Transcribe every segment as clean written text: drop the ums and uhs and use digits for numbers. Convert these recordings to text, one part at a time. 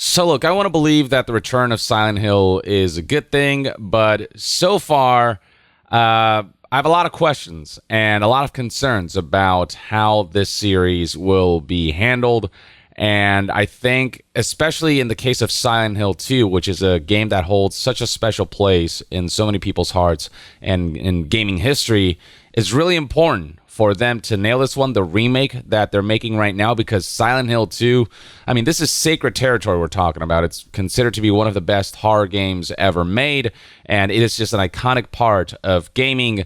So look, I want to believe that the return of Silent Hill is a good thing, but so far, I have a lot of questions and a lot of concerns about how this series will be handled. And I think, especially in the case of Silent Hill 2, which is a game that holds such a special place in so many people's hearts and in gaming history, it's really important for them to nail this one, the remake that they're making right now, because Silent Hill 2, I mean, this is sacred territory we're talking about. It's considered to be one of the best horror games ever made, and it is just an iconic part of gaming.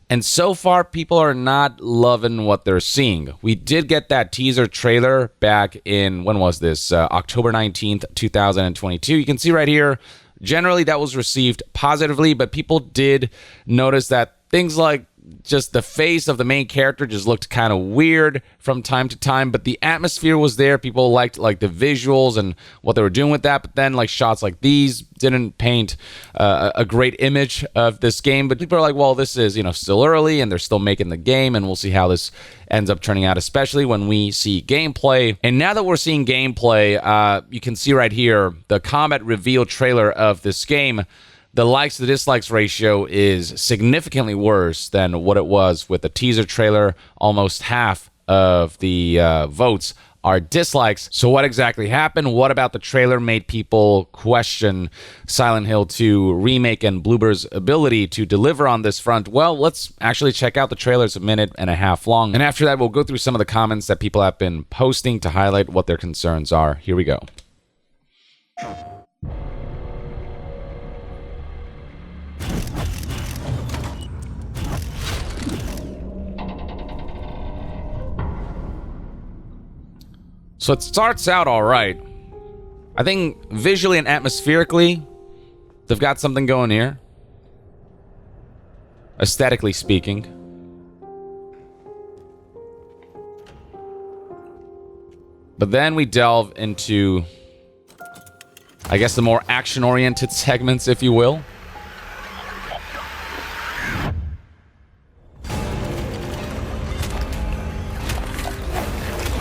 And so far, people are not loving what they're seeing. We did get that teaser trailer back in, when was this? October 19th, 2022. You can see right here, generally that was received positively, but people did notice that things like just the face of the main character just looked kind of weird from time to time, but the atmosphere was there. People liked like the visuals and what they were doing with that, but then like shots like these didn't paint a great image of this game. But people are like, well, this is, still early and they're still making the game, and we'll see how this ends up turning out, especially when we see gameplay. And now that we're seeing gameplay, you can see right here the combat reveal trailer of this game. The likes to dislikes ratio is significantly worse than what it was with the teaser trailer. Almost half of the votes are dislikes. So what exactly happened? What about the trailer made people question Silent Hill 2 Remake and Bloober's ability to deliver on this front? Well, let's actually check out the trailer. It's a minute and a half long. And after that, we'll go through some of the comments that people have been posting to highlight what their concerns are. Here we go. So it starts out all right. I think visually and atmospherically, they've got something going here. Aesthetically speaking. But then we delve into, I guess, the more action-oriented segments, if you will.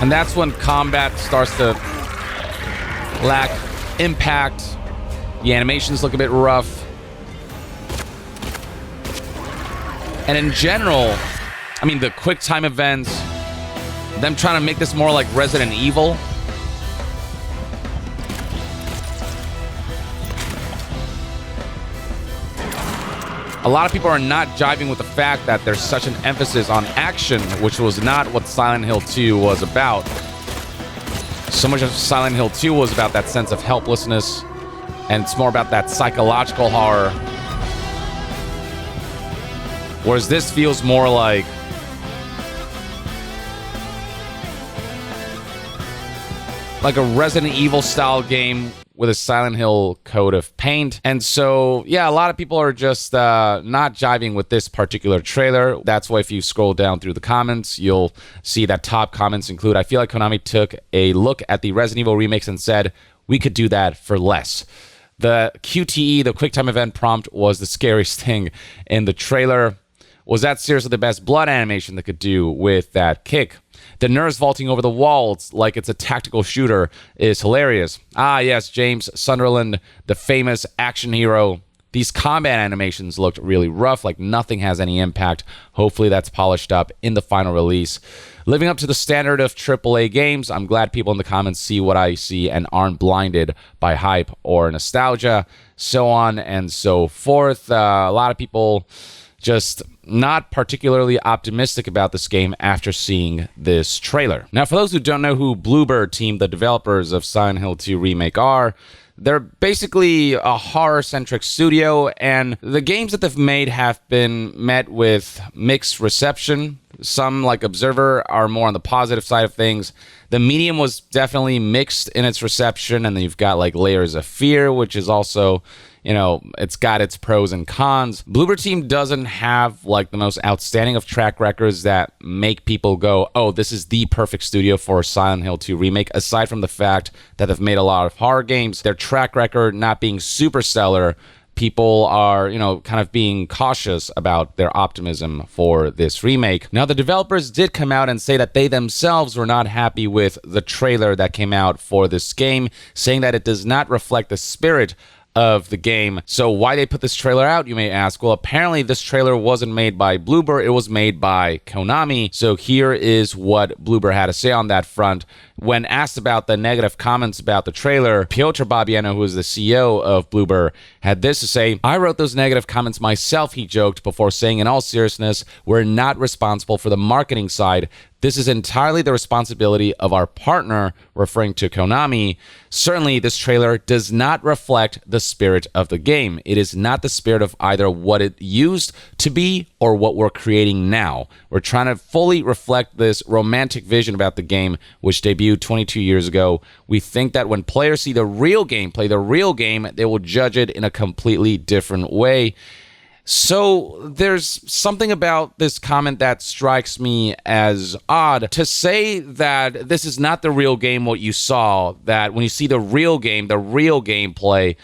And that's when combat starts to lack impact. The animations look a bit rough. And in general, I mean, the quick time events, them trying to make this more like Resident Evil. A lot of people are not jiving with the fact that there's such an emphasis on action, which was not what Silent Hill 2 was about. So much of Silent Hill 2 was about that sense of helplessness, and it's more about that psychological horror. Whereas this feels more like a Resident Evil style game with a Silent Hill coat of paint. And so, yeah, a lot of people are just not jiving with this particular trailer. That's why if you scroll down through the comments, you'll see that top comments include, I feel like Konami took a look at the Resident Evil remakes and said, we could do that for less. The QTE, the QuickTime Event prompt, was the scariest thing in the trailer. Was that seriously the best blood animation they could do with that kick? The nerves vaulting over the walls like it's a tactical shooter is hilarious. Ah, yes, James Sunderland, the famous action hero. These combat animations looked really rough, like nothing has any impact. Hopefully that's polished up in the final release. Living up to the standard of AAA games, I'm glad people in the comments see what I see and aren't blinded by hype or nostalgia, so on and so forth. A lot of people just not particularly optimistic about this game after seeing this trailer. Now, for those who don't know who Bloober team, the developers of Silent Hill 2 Remake, are, they're basically a horror-centric studio, and the games that they've made have been met with mixed reception. Some, like Observer, are more on the positive side of things. The Medium was definitely mixed in its reception, and then you've got like Layers of Fear, which is also, it's got its pros and cons. Bloober team doesn't have like the most outstanding of track records that make people go, oh, this is the perfect studio for Silent Hill 2 Remake. Aside from the fact that they've made a lot of horror games, their track record not being super stellar people are, kind of being cautious about their optimism for this remake. Now, the developers did come out and say that they themselves were not happy with the trailer that came out for this game, saying that it does not reflect the spirit of the game. So why they put this trailer out, you may ask? Well, apparently this trailer wasn't made by Bloober, it was made by Konami. So here is what Bloober had to say on that front. When asked about the negative comments about the trailer, Piotr Babieno, who is the CEO of Bloober, had this to say: "I wrote those negative comments myself," he joked, before saying, "In all seriousness, we're not responsible for the marketing side. This is entirely the responsibility of our partner," referring to Konami. "Certainly, this trailer does not reflect the spirit of the game. It is not the spirit of either what it used to be or what we're creating now. We're trying to fully reflect this romantic vision about the game, which debuted 22 years ago. We think that when players see the real game, play the real game, they will judge it in a completely different way." So there's something about this comment that strikes me as odd. To say that this is not the real game, what you saw, that when you see the real game, the real gameplay,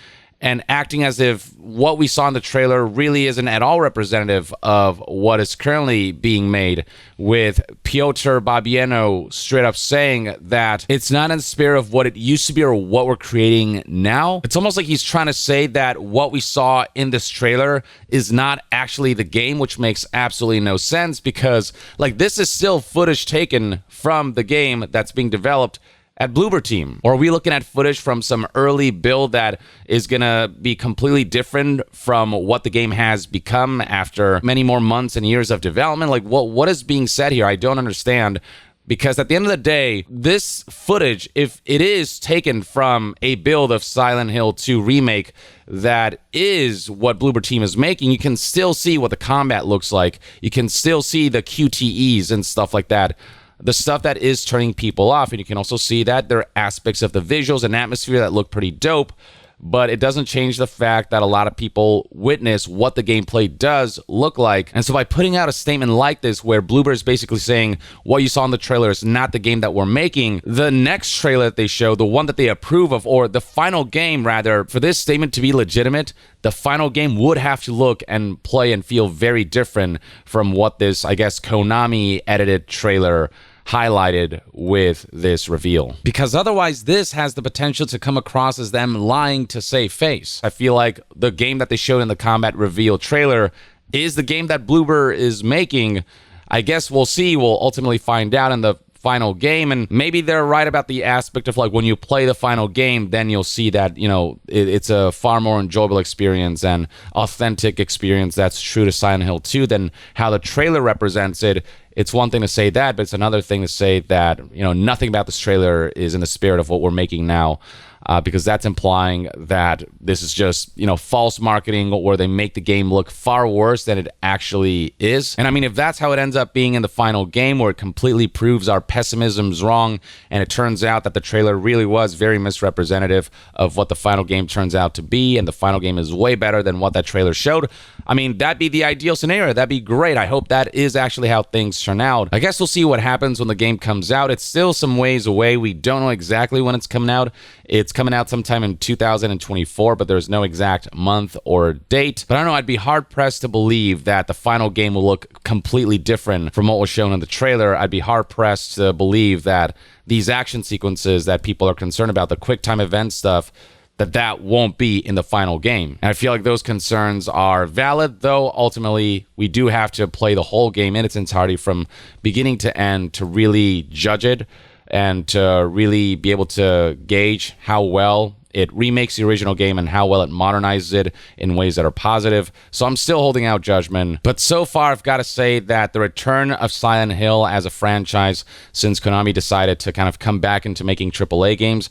and acting as if what we saw in the trailer really isn't at all representative of what is currently being made, with Piotr Babieno straight up saying that it's not in the spirit of what it used to be or what we're creating now. It's almost like he's trying to say that what we saw in this trailer is not actually the game, which makes absolutely no sense, because this is still footage taken from the game that's being developed at Bloober team. Or are we looking at footage from some early build that is gonna be completely different from what the game has become after many more months and years of development? What is being said here? I don't understand. Because at the end of the day, this footage, if it is taken from a build of Silent Hill 2 Remake that is what Bloober team is making, you can still see what the combat looks like. You can still see the QTEs and stuff like that. The stuff that is turning people off. And you can also see that there are aspects of the visuals and atmosphere that look pretty dope, but it doesn't change the fact that a lot of people witness what the gameplay does look like. And so by putting out a statement like this, where Bloober is basically saying what you saw in the trailer is not the game that we're making, the next trailer that they show, the one that they approve of, or the final game rather, for this statement to be legitimate, the final game would have to look and play and feel very different from what this, I guess, Konami edited trailer highlighted with this reveal. Because otherwise, this has the potential to come across as them lying to save face. I feel like the game that they showed in the combat reveal trailer is the game that Bloober is making. I guess we'll see. We'll ultimately find out in the final game, and maybe they're right about the aspect of when you play the final game, then you'll see that it's a far more enjoyable experience and authentic experience that's true to Silent Hill 2 than how the trailer represents it. It's one thing to say that, but it's another thing to say that nothing about this trailer is in the spirit of what we're making now. Because that's implying that this is just, false marketing, where they make the game look far worse than it actually is. And I mean, if that's how it ends up being in the final game, where it completely proves our pessimisms wrong, and it turns out that the trailer really was very misrepresentative of what the final game turns out to be, and the final game is way better than what that trailer showed, I mean, that'd be the ideal scenario. That'd be great. I hope that is actually how things turn out. I guess we'll see what happens when the game comes out. It's still some ways away. We don't know exactly when it's coming out. It's coming out sometime in 2024, but there's no exact month or date. But I don't know, I'd be hard-pressed to believe that the final game will look completely different from what was shown in the trailer. I'd be hard-pressed to believe that these action sequences that people are concerned about, the quick-time event stuff, that won't be in the final game. And I feel like those concerns are valid, though ultimately we do have to play the whole game in its entirety from beginning to end to really judge it, and to really be able to gauge how well it remakes the original game and how well it modernizes it in ways that are positive. So I'm still holding out judgment. But so far, I've got to say that the return of Silent Hill as a franchise, since Konami decided to kind of come back into making AAA games,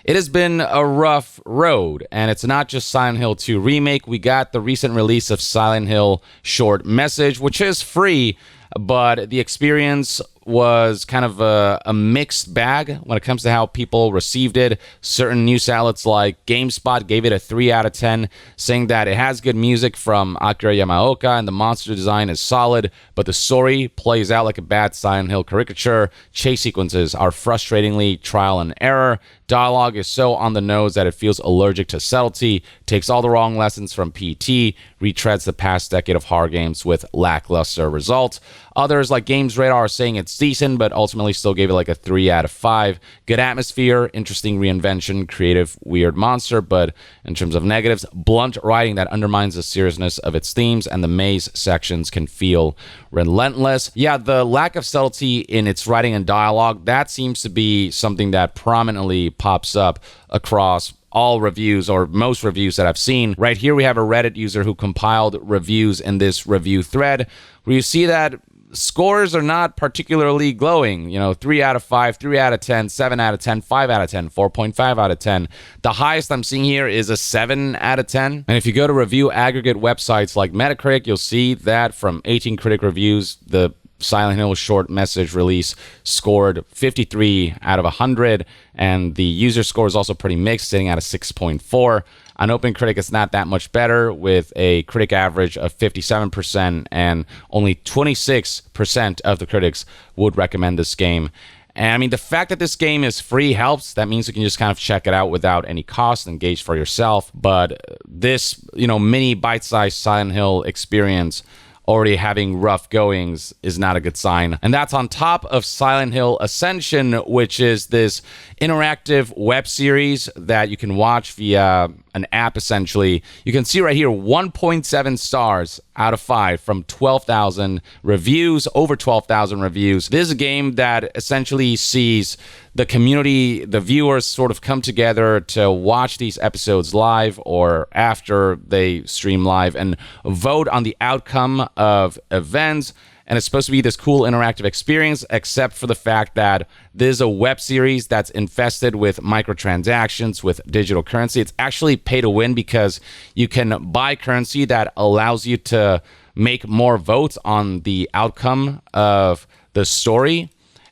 it has been a rough road. And it's not just Silent Hill 2 Remake. We got the recent release of Silent Hill Short Message, which is free. but the experience was kind of a mixed bag when it comes to how people received it. Certain news outlets like GameSpot gave it a 3 out of 10, saying that it has good music from Akira Yamaoka and the monster design is solid, but the story plays out like a bad Silent Hill caricature. Chase sequences are frustratingly trial and error. Dialogue is so on the nose that it feels allergic to subtlety, takes all the wrong lessons from PT, retreads the past decade of horror games with lackluster results. Others, like Games Radar, are saying it's decent, but ultimately still gave it like a 3 out of 5. Good atmosphere, interesting reinvention, creative, weird monster, but in terms of negatives, blunt writing that undermines the seriousness of its themes, and the maze sections can feel relentless. Yeah, the lack of subtlety in its writing and dialogue, that seems to be something that prominently pops up across all reviews, or most reviews that I've seen. Right here we have a Reddit user who compiled reviews in this review thread, where you see that scores are not particularly glowing. 3 out of 5, 3 out of 10, 7 out of 10, 5 out of 10, 4.5 out of 10. The highest I'm seeing here is a 7 out of 10. And if you go to review aggregate websites like Metacritic, you'll see that from 18 critic reviews, the Silent Hill short message release scored 53 out of 100, and the user score is also pretty mixed, sitting at a 6.4. On OpenCritic, it's not that much better, with a critic average of 57%, and only 26% of the critics would recommend this game. And I mean, the fact that this game is free helps. That means you can just kind of check it out without any cost, engage for yourself. But this, mini bite-sized Silent Hill experience already having rough goings is not a good sign. And that's on top of Silent Hill Ascension, which is this interactive web series that you can watch via an app, essentially. You can see right here 1.7 stars out of 5 from 12,000 reviews, over 12,000 reviews. This is a game that essentially sees the community, the viewers, sort of come together to watch these episodes live or after they stream live and vote on the outcome of events. And it's supposed to be this cool interactive experience, except for the fact that this is a web series that's infested with microtransactions, with digital currency. It's actually pay to win because you can buy currency that allows you to make more votes on the outcome of the story.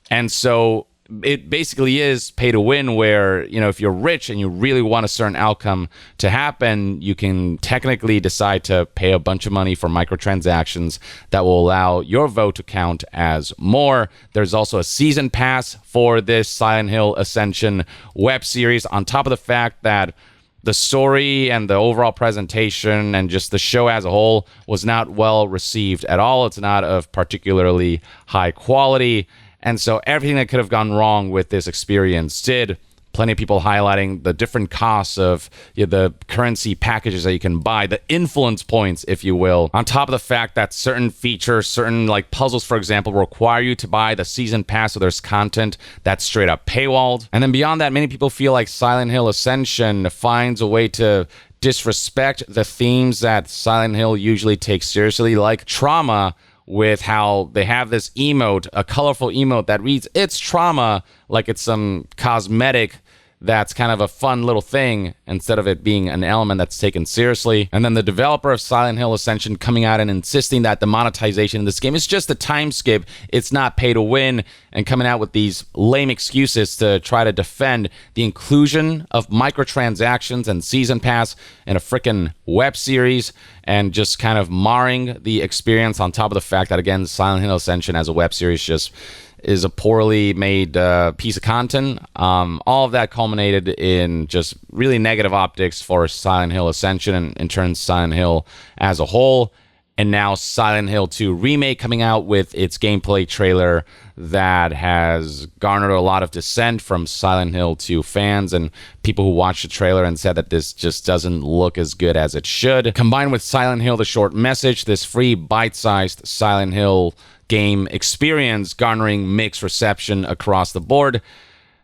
And so it basically is pay to win, where, if you're rich and you really want a certain outcome to happen, you can technically decide to pay a bunch of money for microtransactions that will allow your vote to count as more. There's also a season pass for this Silent Hill Ascension web series, on top of the fact that the story and the overall presentation and just the show as a whole was not well received at all. It's not of particularly high quality. And so everything that could have gone wrong with this experience did. Plenty of people highlighting the different costs of the currency packages that you can buy, the influence points, if you will. On top of the fact that certain features, certain like puzzles, for example, require you to buy the season pass, so there's content that's straight up paywalled. And then beyond that, many people feel like Silent Hill Ascension finds a way to disrespect the themes that Silent Hill usually takes seriously, like trauma, with how they have this emote, a colorful emote that reads, "It's trauma," like it's some cosmetic that's kind of a fun little thing, instead of it being an element that's taken seriously. And then the developer of Silent Hill Ascension coming out and insisting that the monetization in this game is just a time skip, it's not pay to win, and coming out with these lame excuses to try to defend the inclusion of microtransactions and season pass in a freaking web series, and just kind of marring the experience, on top of the fact that, again, Silent Hill Ascension as a web series just is a poorly made piece of content. All of that culminated in just really negative optics for Silent Hill Ascension, and in turn Silent Hill as a whole. And now Silent Hill 2 Remake coming out with its gameplay trailer that has garnered a lot of dissent from Silent Hill 2 fans and people who watched the trailer and said that this just doesn't look as good as it should. Combined with Silent Hill: The Short Message, this free bite-sized Silent Hill game experience garnering mixed reception across the board.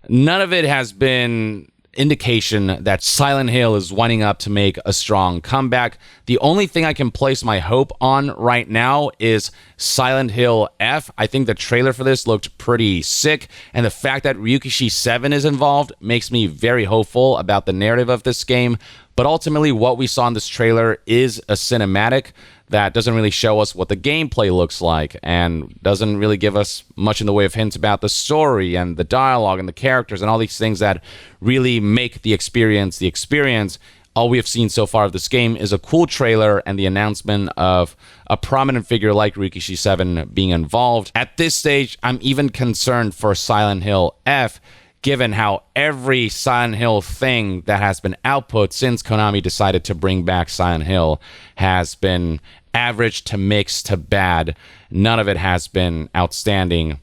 None of it has been indication that Silent Hill is winding up to make a strong comeback. The only thing I can place my hope on right now is Silent Hill F. I think the trailer for this looked pretty sick, and the fact that Ryukishi 7 is involved makes me very hopeful about the narrative of this game. But ultimately, what we saw in this trailer is a cinematic that doesn't really show us what the gameplay looks like and doesn't really give us much in the way of hints about the story and the dialogue and the characters and all these things that really make the experience the experience. All we have seen so far of this game is a cool trailer and the announcement of a prominent figure like Rikishi 7 being involved. At this stage, I'm even concerned for Silent Hill F, given how every Silent Hill thing that has been output since Konami decided to bring back Silent Hill has been average to mixed to bad. None of it has been outstanding.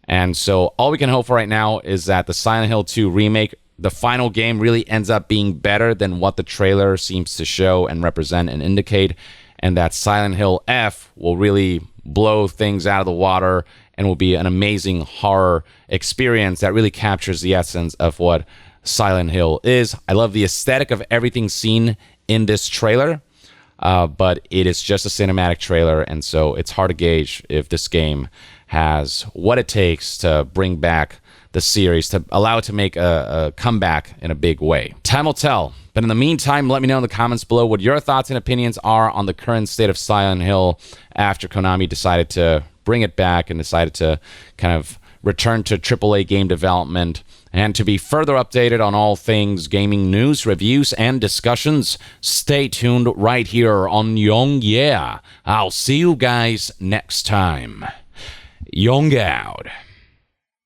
And so all we can hope for right now is that the Silent Hill 2 remake, the final game, really ends up being better than what the trailer seems to show and represent and indicate, and that Silent Hill F will really blow things out of the water and will be an amazing horror experience that really captures the essence of what Silent Hill is. I love the aesthetic of everything seen in this trailer, but it is just a cinematic trailer, and so it's hard to gauge if this game has what it takes to bring back the series, to allow it to make a comeback in a big way. Time will tell. But in the meantime, let me know in the comments below what your thoughts and opinions are on the current state of Silent Hill after Konami decided to bring it back and decided to kind of return to AAA game development. And to be further updated on all things gaming news, reviews, and discussions, stay tuned right here on Young Yeah. I'll see you guys next time. Young out.